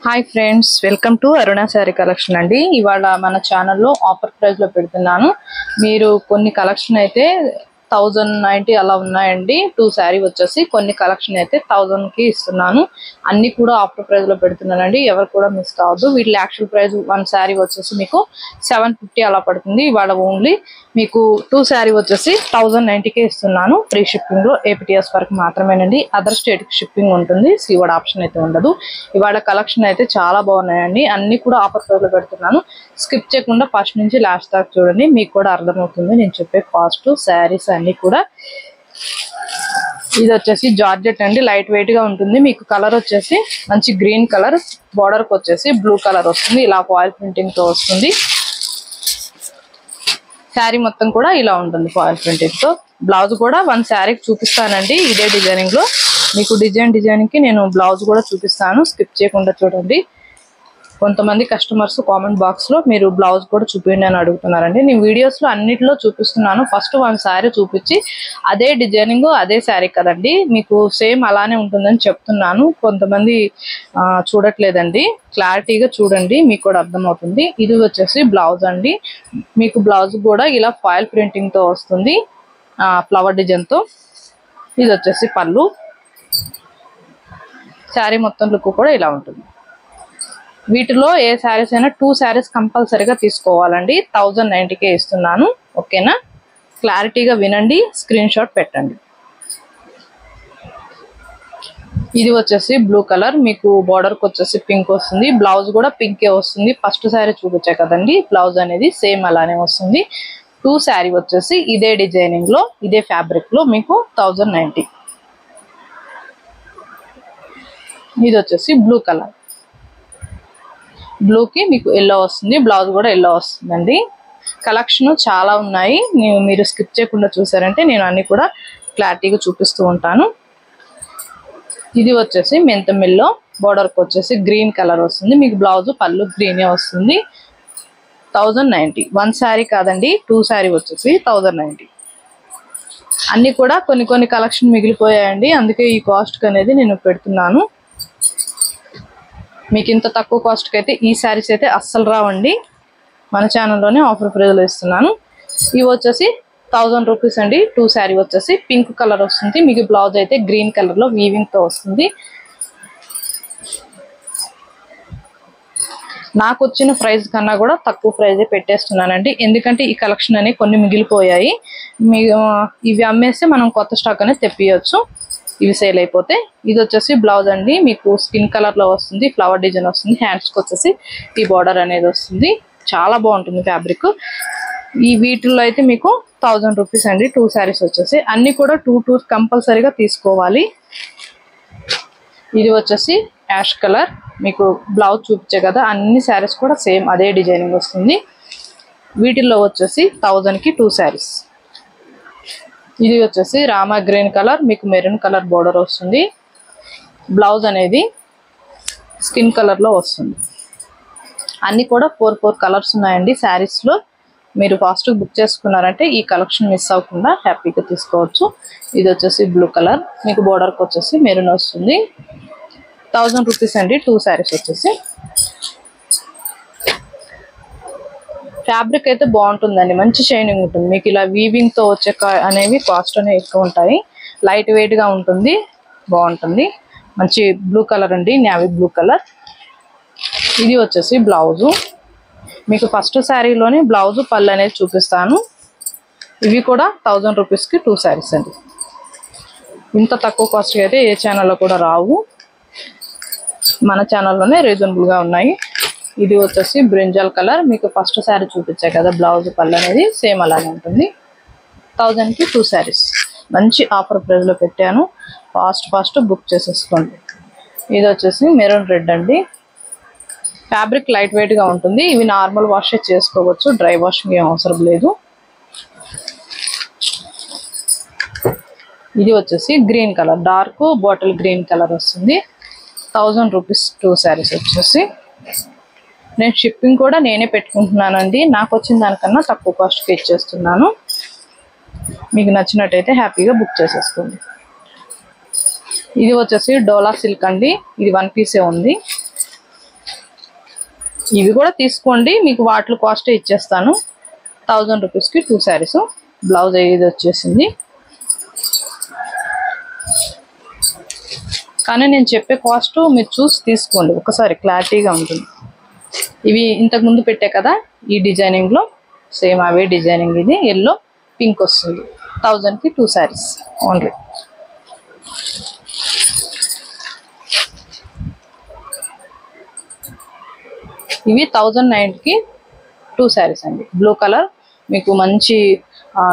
Hi friends, welcome to Aruna sari collection అండి. ఇవాళ మన ఛానల్లో ఆఫర్ ప్రైస్ లో పెడుతున్నాను. మీరు కొన్ని కలెక్షన్ అయితే 1090 అలా ఉన్నాయండి. 2 శారీ వచ్చేసి కొన్ని కలెక్షన్ అయితే 1000 కి ఇస్తున్నాను. అన్ని కూడా ఆఫర్ ప్రైస్ లో పెడుతున్నానండి. ఎవరు కూడా మిస్ కావద్దు. వీటి యాక్చువల్ ప్రైస్ 1 శారీ వచ్చేసి మీకు 750 అలా పడుతుంది. ఇవాళ ఓన్లీ మీకు 2 శారీ వచ్చేసి 1090 కే ఇస్తున్నాను. ఫ్రీ షిప్పింగ్ లో ఏపీటీఎస్ వరకు మాత్రమేనండి. అదర్ స్టేట్ కి షిప్పింగ్ ఉంటుంది. సీవర్డ్ ఆప్షన్ అయితే ఉండదు. ఇవాళ కలెక్షన్ అయితే చాలా బాగున్నాయండి. అన్ని కూడా ఆఫర్ ప్రైస్ లో పెడుతున్నాను. స్కిప్ చేయకుండా ఫస్ట్ నుంచి లాస్ట్ దాకా చూడండి. మీకు కూడా అర్థమవుతుంది నేను చెప్పే కాస్ట్. శారీస్ అన్ని కూడా ఇది వచ్చేసి జార్జెట్ అండి. లైట్ వెయిట్ గా ఉంటుంది. మీకు కలర్ వచ్చేసి మంచి గ్రీన్ కలర్, బోర్డర్ కి వచ్చేసి బ్లూ కలర్ వస్తుంది. ఇలా ఫాయిల్ ప్రింటింగ్ తో వస్తుంది. శారీ మొత్తం కూడా ఇలా ఉంటుంది ఫాయిల్ ప్రింటింగ్ తో. బ్లౌజ్ కూడా 1 శారీకి చూపిస్తానండి. ఇదే డిజైనింగ్ లో మీకు డిజైనింగ్ కి నేను బ్లౌజ్ కూడా చూపిస్తాను. స్కిప్ చేయకుండా చూడండి. కొంతమంది కస్టమర్స్ కామెంట్ బాక్స్ లో మీరు బ్లౌజ్ కూడా చూపించండి అని అడుగుతున్నారండి. నేను వీడియోస్ లో అన్నిటిలో చూపిస్తున్నాను. ఫస్ట్ 1 శారీ చూపించి అదే డిజైనింగ్ అదే శారీ కదండి, మీకు సేమ్ అలానే ఉంటుందని చెప్తున్నాను. కొంతమంది చూడట్లేదండి. క్లారిటీగా చూడండి, మీకు కూడా అర్థమవుతుంది. ఇది వచ్చేసి బ్లౌజ్ అండి. మీకు బ్లౌజ్ కూడా ఇలా ఫాయిల్ ప్రింటింగ్ తో వస్తుంది, ఫ్లవర్ డిజైన్ తో. ఇది వచ్చేసి పళ్ళు. శారీ మొత్తం లుక్ కూడా ఇలా ఉంటుంది. వీటిలో ఏ శారీస్ అయినా 2 శారీస్ కంపల్సరీగా తీసుకోవాలండి. 1090కే ఇస్తున్నాను. ఓకేనా? క్లారిటీగా వినండి, స్క్రీన్ షాట్ పెట్టండి. ఇది వచ్చేసి బ్లూ కలర్, మీకు బోర్డర్ కి వచ్చేసి పింక్ వస్తుంది. బ్లౌజ్ కూడా పింకే వస్తుంది. ఫస్ట్ శారీ చూపించా కదండి, బ్లౌజ్ అనేది సేమ్ అలానే వస్తుంది. 2 శారీ వచ్చేసి ఇదే డిజైనింగ్ లో ఇదే ఫ్యాబ్రిక్ లో మీకు 1090. ఇది వచ్చేసి బ్లూ కలర్, బ్లూ కి మీకు ఎల్లో వస్తుంది. బ్లౌజ్ కూడా ఎల్లో వస్తుందండి. కలెక్షన్ చాలా ఉన్నాయి. మీరు స్కిప్ చేయకుండా చూసారంటే నేను అన్ని కూడా క్లారిటీగా చూపిస్తూ ఉంటాను. ఇది వచ్చేసి మెంతం ఎల్లో, బోర్డర్ కి వచ్చేసి గ్రీన్ కలర్ వస్తుంది. మీకు బ్లౌజ్ పళ్ళు గ్రీనే వస్తుంది. 1090. 1 శారీ కాదండి, 2 శారీ వచ్చేసి 1090. అన్ని కూడా కొన్ని కలెక్షన్ మిగిలిపోయాయండి. అందుకే ఈ కాస్ట్ అనేది నేను పెడుతున్నాను. మీకు ఇంత తక్కువ కాస్ట్ కి అయితే ఈ శారీస్ అయితే అస్సలు రావండి. మన ఛానల్లోనే ఆఫర్ ప్రైస్లో ఇస్తున్నాను. ఇవి వచ్చేసి 1000 రూపీస్ అండి. 2 శారీ వచ్చేసి పింక్ కలర్ వస్తుంది. మీకు బ్లౌజ్ అయితే గ్రీన్ కలర్ లో వీవింగ్ తో వస్తుంది. నాకు వచ్చిన ప్రైస్ కన్నా కూడా తక్కువ ప్రైజే పెట్టేస్తున్నానండి. ఎందుకంటే ఈ కలెక్షన్ అనేవి కొన్ని మిగిలిపోయాయి. ఇవి అమ్మేస్తే మనం కొత్త స్టాక్ అనేది తెప్పియచ్చు, ఇవి సేల్ అయిపోతే. ఇది వచ్చేసి బ్లౌజ్ అండి. మీకు స్కిన్ కలర్ లో వస్తుంది, ఫ్లవర్ డిజైన్ వస్తుంది. హ్యాండ్స్ కి వచ్చేసి ఈ బోర్డర్ అనేది వస్తుంది. చాలా బాగుంటుంది ఫ్యాబ్రిక్. ఈ వీటిల్లో అయితే మీకు 1000 రూపీస్ అండి. 2 శారీస్ వచ్చేసి అన్ని కూడా 2 కంపల్సరీగా తీసుకోవాలి. ఇది వచ్చేసి యాష్ కలర్, మీకు బ్లౌజ్ చూపించే కదా, అన్ని శారీస్ కూడా సేమ్ అదే డిజైనింగ్ వస్తుంది. వీటిల్లో వచ్చేసి 1000కి 2 శారీస్. ఇది వచ్చేసి రామా గ్రీన్ కలర్, మీకు మెరూన్ కలర్ బోర్డర్ వస్తుంది. బ్లౌజ్ అనేది స్కిన్ కలర్ లో వస్తుంది. అన్ని కూడా 4 కలర్స్ ఉన్నాయండి శారీస్ లో. మీరు ఫాస్ట్ బుక్ చేసుకున్నారంటే ఈ కలెక్షన్ మిస్ అవ్వకుండా హ్యాపీగా తీసుకోవచ్చు. ఇది వచ్చేసి బ్లూ కలర్, మీకు బోర్డర్ కి వచ్చేసి మెరూన్ వస్తుంది. 1000 రూపీస్ అండి. 2 శారీస్ వచ్చేసి. ఫ్యాబ్రిక్ అయితే బాగుంటుందండి, మంచి షైనింగ్ ఉంటుంది. మీకు ఇలా వీవింగ్ తో వచ్చే అనేవి కాస్ట్ అనేవి ఎక్కువ ఉంటాయి. లైట్ వెయిట్ గా ఉంటుంది, బాగుంటుంది. మంచి బ్లూ కలర్ అండి, నేవీ బ్లూ కలర్. ఇది వచ్చేసి బ్లౌజు. మీకు ఫస్ట్ శారీలోనే బ్లౌజు పళ్ళు అనేది చూపిస్తాను. ఇవి కూడా 1000 రూపీస్కి 2 శారీస్ అండి. ఇంత తక్కువ కాస్ట్కి అయితే ఏ ఛానల్లో కూడా రావు, మన ఛానల్లోనే రీజనబుల్ గా ఉన్నాయి. ఇది వచ్చేసి బ్రింజల్ కలర్, మీకు ఫస్ట్ శారీ చూపించా కదా, బ్లౌజ్ పళ్ళు అనేది సేమ్ అలానే ఉంటుంది. 1000కి 2 శారీస్. మంచి ఆఫర్ ప్రైస్ లో పెట్టాను. ఫాస్ట్ బుక్ చేసేసుకోండి. ఇది వచ్చేసి మెరూన్ రెడ్ అండి. ఫ్యాబ్రిక్ లైట్ వెయిట్ గా ఉంటుంది. ఇవి నార్మల్ వాష్ చేసుకోవచ్చు, డ్రై వాషింగ్ ఏం అవసరం లేదు. ఇది వచ్చేసి green colour, dark bottle green colour వస్తుంది. 1000 రూపీస్ 2 శారీస్ వచ్చేసి. నేను షిప్పింగ్ కూడా నేనే పెట్టుకుంటున్నానండి. నాకు వచ్చిన దానికన్నా తక్కువ కాస్ట్కి ఇచ్చేస్తున్నాను. మీకు నచ్చినట్టయితే హ్యాపీగా బుక్ చేసేసుకోండి. ఇది వచ్చేసి డోలా సిల్క్ అండి. ఇది 1 పీసే ఉంది. ఇవి కూడా తీసుకోండి, మీకు వాటి కాస్ట్ ఇచ్చేస్తాను. 1000 రూపీస్కి 2 శారీస్. బ్లౌజ్ ఇది వచ్చేసింది. కానీ నేను చెప్పే కాస్ట్ మీరు చూసి తీసుకోండి, ఒకసారి క్లారిటీగా ఉంటుంది. ఇవి ఇంతకు ముందు పెట్టే కదా ఈ డిజైనింగ్లో, సేమ్ అవే డిజైనింగ్. ఇది ఎల్లో పింక్ వస్తుంది. 1000కి 2 శారీస్ ఓన్లీ. ఇవి 1009కి 2 శారీస్ అండి. బ్లూ కలర్ మీకు మంచి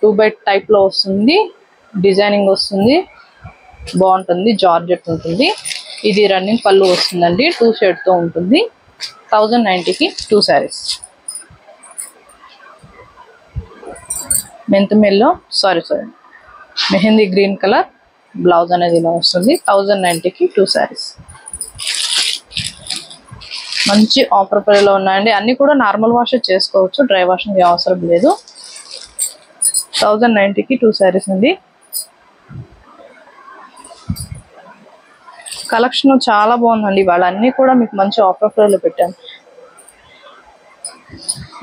2x టైప్లో వస్తుంది, డిజైనింగ్ వస్తుంది, బాగుంటుంది, జార్జెట్ ఉంటుంది. ఇది రన్నింగ్ పళ్ళు వస్తుందండి, 2 షేడ్తో ఉంటుంది. 1090కి 2 శారీస్. మెంతుమెల్లో మెహందీ గ్రీన్ కలర్ బ్లౌజ్ అనేది ఇలా వస్తుంది. 1090కి 2 శారీస్. మంచి ఆఫర్ ప్రైస్లో ఉన్నాయండి. అన్నీ కూడా నార్మల్ వాష్ చేసుకోవచ్చు, డ్రై వాషింగ్ అవసరం లేదు. 1090కి 2 శారీస్ అండి. కలెక్షన్ చాలా బాగుందండి. వాళ్ళన్నీ కూడా మీకు మంచి ఆఫర్ ప్రైస్లో పెట్టాను.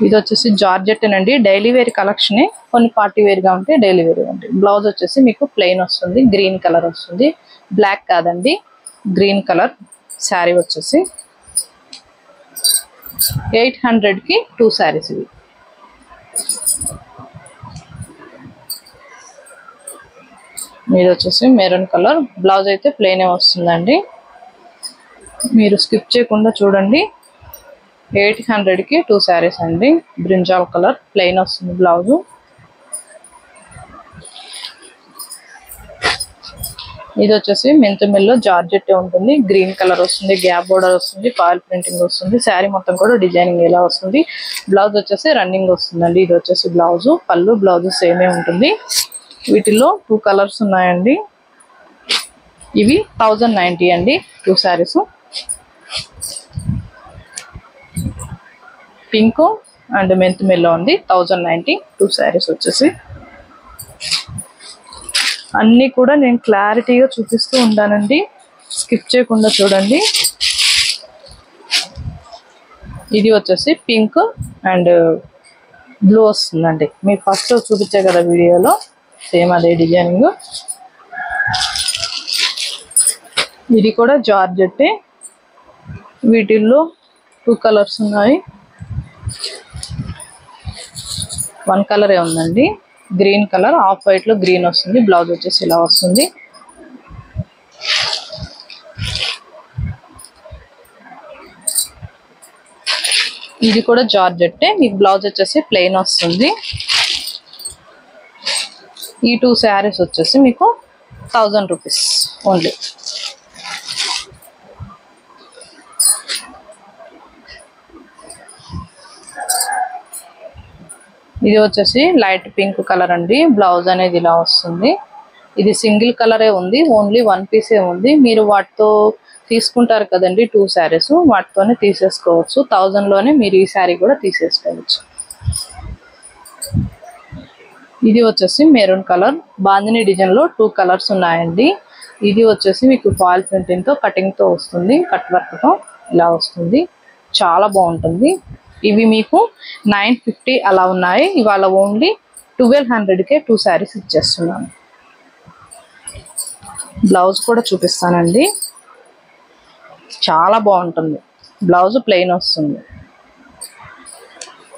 ఇది వచ్చేసి జార్జెట్ అండి, డైలీ వేర్ కలెక్షనే. కొన్ని పార్టీ వేర్గా ఉంటాయి, డైలీ వేర్గా ఉంటాయి. బ్లౌజ్ వచ్చేసి మీకు ప్లెయిన్ వస్తుంది, గ్రీన్ కలర్ వస్తుంది, బ్లాక్ కాదండి, గ్రీన్ కలర్. శారీ వచ్చేసి 800కి 2 శారీస్ ఇవి. ఇది వచ్చేసి మెరూన్ కలర్. బ్లౌజ్ అయితే ప్లెయినే వస్తుందండి, మీరు స్కిప్ చేయకుండా చూడండి. 800కి 2 శారీస్ అండి. బ్రింజాల్ కలర్ ప్లెయిన్ వస్తుంది బ్లౌజు. ఇది వచ్చేసి మెంతుమెల్లో జార్జెట్ ఉంటుంది, గ్రీన్ కలర్ వస్తుంది, గ్యాప్ బోర్డర్ వస్తుంది, ఫాయిల్ ప్రింటింగ్ వస్తుంది. శారీ మొత్తం కూడా డిజైనింగ్ ఎలా వస్తుంది. బ్లౌజ్ వచ్చేసి రన్నింగ్ వస్తుందండి. ఇది వచ్చేసి బ్లౌజు, పళ్ళు బ్లౌజు సేమే ఉంటుంది. వీటిలో 2 కలర్స్ ఉన్నాయండి. ఇవి 1090 అండి 2 శారీస్. పింక్ అండ్ మెంతుమెల్లో ఉంది. 1090 2 శారీస్ వచ్చేసి. అన్నీ కూడా నేను క్లారిటీగా చూపిస్తూ ఉంటానండి, స్కిప్ చేయకుండా చూడండి. ఇది వచ్చేసి పింక్ అండ్ బ్లూ వస్తుందండి. మీకు ఫస్ట్ చూపించే కదా వీడియోలో, సేమ్ అదే డిజైనింగ్. ఇది కూడా జార్జెట్టే. వీటిల్లో 2 కలర్స్ ఉన్నాయి. 1 కలరే ఉందండి, గ్రీన్ కలర్. ఆఫ్ వైట్ లో గ్రీన్ వస్తుంది. బ్లౌజ్ వచ్చేసి ఇలా వస్తుంది. ఇది కూడా జార్జెట్టే, మీకు బ్లౌజ్ వచ్చేసి ప్లెయిన్ వస్తుంది. ఈ 2 శారీస్ వచ్చేసి మీకు 1000 రూపీస్ ఓన్లీ. ఇది వచ్చేసి లైట్ పింక్ కలర్ అండి. బ్లౌజ్ అనేది ఇలా వస్తుంది. ఇది సింగిల్ కలరే ఉంది, ఓన్లీ 1 పీసే ఉంది. మీరు వాటితో తీసుకుంటారు కదండి 2 శారీస్, వాటితోనే తీసేసుకోవచ్చు. 1000లోనే మీరు ఈ శారీ కూడా తీసేసుకోవచ్చు. ఇది వచ్చేసి మెరూన్ కలర్, బాందిని డిజైన్ లో 2 కలర్స్ ఉన్నాయండి. ఇది వచ్చేసి మీకు ఫాయిల్ ప్రింటింగ్ తో, కటింగ్ తో వస్తుంది, కట్ వర్క్ తో ఇలా వస్తుంది. చాలా బాగుంటుంది. ఇవి మీకు 950 అలా ఉన్నాయి. ఇవాళ ఓన్లీ 1200కే 2 శారీస్ ఇచ్చేస్తున్నాను. బ్లౌజ్ కూడా చూపిస్తానండి, చాలా బాగుంటుంది. బ్లౌజ్ ప్లెయిన్ వస్తుంది,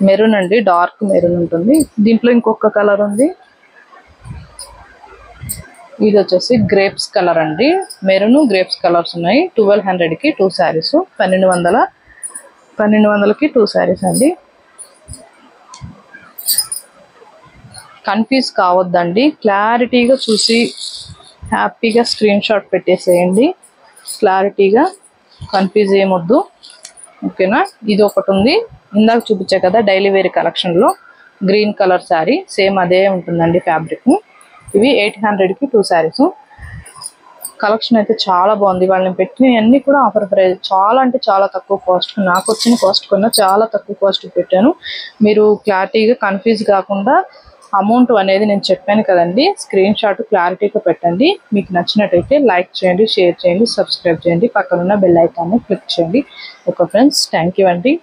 మెరూన్ అండి, డార్క్ మెరూన్ ఉంటుంది. దీంట్లో ఇంకొక కలర్ ఉంది. ఇది వచ్చేసి గ్రేప్స్ కలర్ అండి, మెరూన్ గ్రేప్స్ కలర్స్ ఉన్నాయి. 1200కి 2 శారీస్. 1200కి 2 శారీస్ అండి. కన్ఫ్యూజ్ కావద్దండి, క్లారిటీగా చూసి హ్యాపీగా స్క్రీన్ షాట్ పెట్టేసేయండి. క్లారిటీగా కన్ఫ్యూజ్ ఏమొద్దు, ఓకేనా. ఇది ఒకటి ఉంది, ఇందాక చూపించా కదా డైలీ వేర్ కలెక్షన్లో గ్రీన్ కలర్ శారీ, సేమ్ అదే ఉంటుందండి ఫ్యాబ్రిక్. ఇవి 800కి 2 శారీస్. కలెక్షన్ అయితే చాలా బాగుంది. వాళ్ళని పెట్టినవన్నీ కూడా ఆఫర్ ప్రైస్, చాలా అంటే చాలా తక్కువ కాస్ట్. నాకు వచ్చిన కాస్ట్ కన్నా చాలా తక్కువ కాస్ట్ పెట్టాను. మీరు క్లారిటీగా కన్ఫ్యూజ్ కాకుండా అమౌంట్ అనేది నేను చెప్పాను కదండి, స్క్రీన్ షాట్ క్లారిటీగా పెట్టండి. మీకు నచ్చినట్టయితే లైక్ చేయండి, షేర్ చేయండి, సబ్స్క్రైబ్ చేయండి, పక్కనున్న బెల్ ఐకాన్ని క్లిక్ చేయండి. ఓకే ఫ్రెండ్స్, థ్యాంక్ యూ అండి.